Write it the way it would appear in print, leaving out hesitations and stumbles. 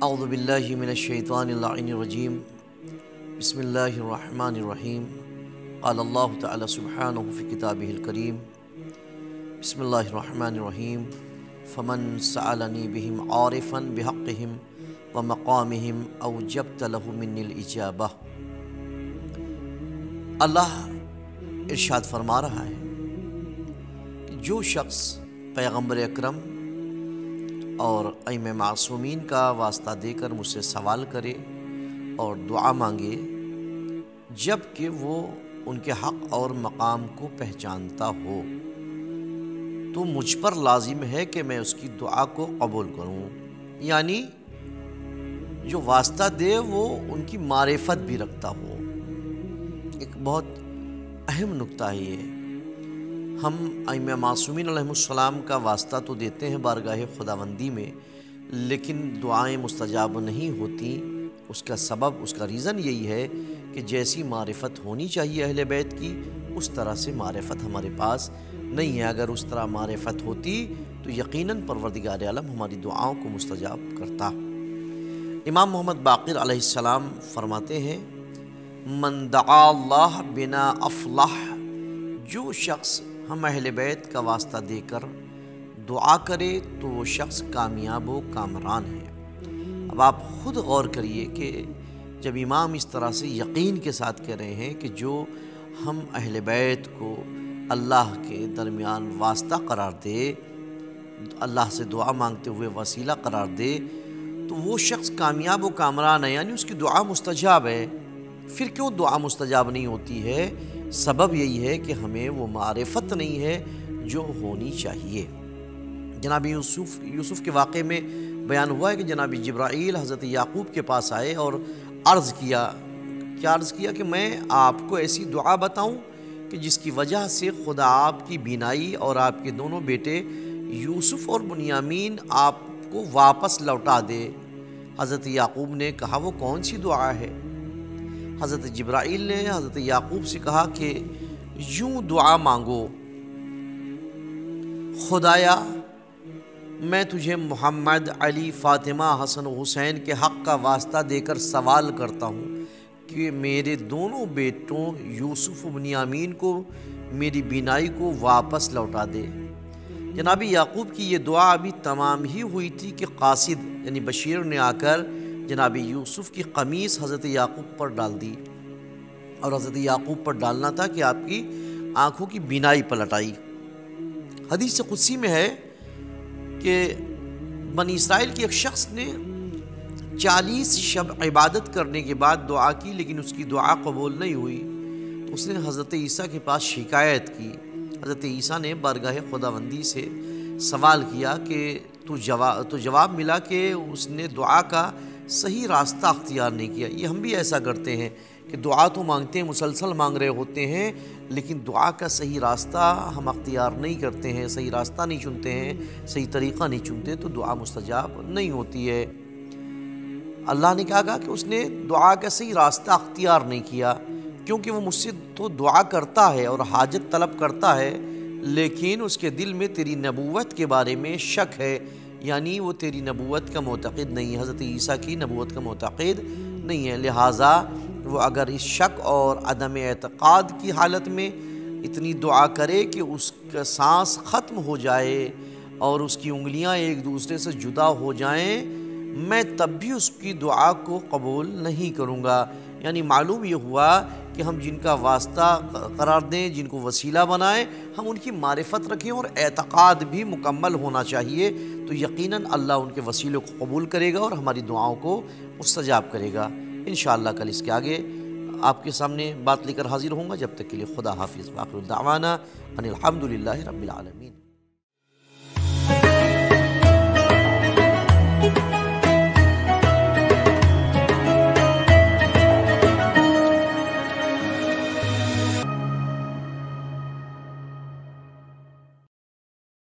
اعوذ باللہ من الشیطان اللعین الرجیم بسم اللہ الرحمن الرحیم قال اللہ تعالی سبحانہ فی کتابہ الکریم بسم اللہ الرحمن الرحیم فمن سألنی بہم عارفا بحقہم ومقامہم اوجبت لہ منی الاجابہ۔ اللہ ارشاد فرما رہا ہے کہ جو شخص پیغمبر اکرم اور ائمہ معصومین کا واسطہ دے کر مجھ سے سوال کرے اور دعا مانگے جب کہ وہ ان کے حق اور مقام کو پہچانتا ہو تو مجھ پر لازم ہے کہ میں اس کی دعا کو قبول کروں، یعنی جو واسطہ دے وہ ان کی معرفت بھی رکھتا ہو۔ ایک بہت اہم نکتہ ہے یہ۔ ہم ائمہ معصومین علیہ السلام کا واسطہ تو دیتے ہیں بارگاہ خداوندی میں، لیکن دعائیں مستجاب نہیں ہوتی۔ اس کا سبب، اس کا ریزن یہی ہے کہ جیسی معرفت ہونی چاہیے اہل بیت کی اس طرح سے معرفت ہمارے پاس نہیں ہے۔ اگر اس طرح معرفت ہوتی تو یقیناً پروردگار عالم ہماری دعاؤں کو مستجاب کرتا۔ امام محمد باقر علیہ السلام فرماتے ہیں من دعا اللہ بنا افلح، جو شخص ہم اہل بیت کا واسطہ دے کر دعا کرے تو وہ شخص کامیاب و کامران ہے۔ اب آپ خود غور کریے کہ جب امام اس طرح سے یقین کے ساتھ کہہ رہے ہیں کہ جو ہم اہل بیت کو اللہ کے درمیان واسطہ قرار دے، اللہ سے دعا مانگتے ہوئے وسیلہ قرار دے، تو وہ شخص کامیاب و کامران ہے، یعنی اس کی دعا مستجاب ہے۔ پھر کیوں دعا مستجاب نہیں ہوتی ہے؟ سبب یہی ہے کہ ہمیں وہ معرفت نہیں ہے جو ہونی چاہیے۔ جناب یوسف کے واقعے میں بیان ہوا ہے کہ جناب جبرائیل حضرت یعقوب کے پاس آئے اور عرض کیا کہ میں آپ کو ایسی دعا بتاؤں کہ جس کی وجہ سے خدا آپ کی بینائی اور آپ کے دونوں بیٹے یوسف اور بنیامین آپ کو واپس لوٹا دے۔ حضرت یعقوب نے کہا وہ کون سی دعا ہے؟ حضرت جبرائیل نے حضرت یعقوب سے کہا کہ یوں دعا مانگو، خدایا میں تجھے محمد، علی، فاطمہ، حسن و حسین کے حق کا واسطہ دے کر سوال کرتا ہوں کہ میرے دونوں بیٹوں یوسف و بنیامین کو میری بینائی کو واپس لوٹا دے۔ جناب یعقوب کی یہ دعا ابھی تمام ہی ہوئی تھی کہ قاصد یعنی بشیر نے آ کر جناب یوسف کی قمیص حضرت یعقوب پر ڈال دی، اور حضرت یعقوب پر ڈالنا تھا کہ آپ کی آنکھوں کی بینائی پلٹ آئی۔ حدیث قدسی میں ہے کہ بنی اسرائیل کے ایک شخص نے 40 شب عبادت کرنے کے بعد دعا کی، لیکن اس کی دعا قبول نہیں ہوئی، تو اس نے حضرت عیسیٰ کے پاس شکایت کی۔ حضرت عیسیٰ نے بارگاہ خداوندی سے سوال کیا کہ تو جواب ملا کہ اس نے دعا کا صحیح راستہ اختیار نہیں کیا۔ یہ ہم بھی ایسا کرتے ہیں کہ دعا تو مانگتے ہیں، مسلسل مانگ رہے ہوتے ہیں، لیکن دعا کا صحیح راستہ ہم اختیار نہیں کرتے ہیں، صحیح راستہ نہیں چنتے ہیں، صحیح طریقہ نہیں چنتے، تو دعا مستجاب نہیں ہوتی ہے۔ اللہ نے کہا کہ اس نے دعا کا صحیح راستہ اختیار نہیں کیا، کیونکہ وہ مجھ سے تو دعا کرتا ہے اور حاجت طلب کرتا ہے، لیکن اس کے دل میں تیری نبوت کے بارے میں شک ہے، یعنی وہ تیری نبوت کا معتقد نہیں ہے، حضرت عیسیٰ کی نبوت کا معتقد نہیں ہے۔ لہٰذا وہ اگر اس شک اور عدم اعتقاد کی حالت میں اتنی دعا کرے کہ اس کا سانس ختم ہو جائے اور اس کی انگلیاں ایک دوسرے سے جدا ہو جائیں، میں تب بھی اس کی دعا کو قبول نہیں کروں گا۔ یعنی معلوم یہ ہوا کہ ہم جن کا واسطہ قرار دیں، جن کو وسیلہ بنائیں، ہم ان کی معرفت رکھیں اور اعتقاد بھی مکمل ہونا چاہیے، تو یقیناً اللہ ان کے وسیلوں کو قبول کرے گا اور ہماری دعاؤں کو مستجاب کرے گا۔ انشاءاللہ کل اس کے آگے آپ کے سامنے بات لے کر حاضر ہوں گا۔ جب تک کے لیے خدا حافظ، وآخر دعوانا ان الحمدللہ رب العالمین۔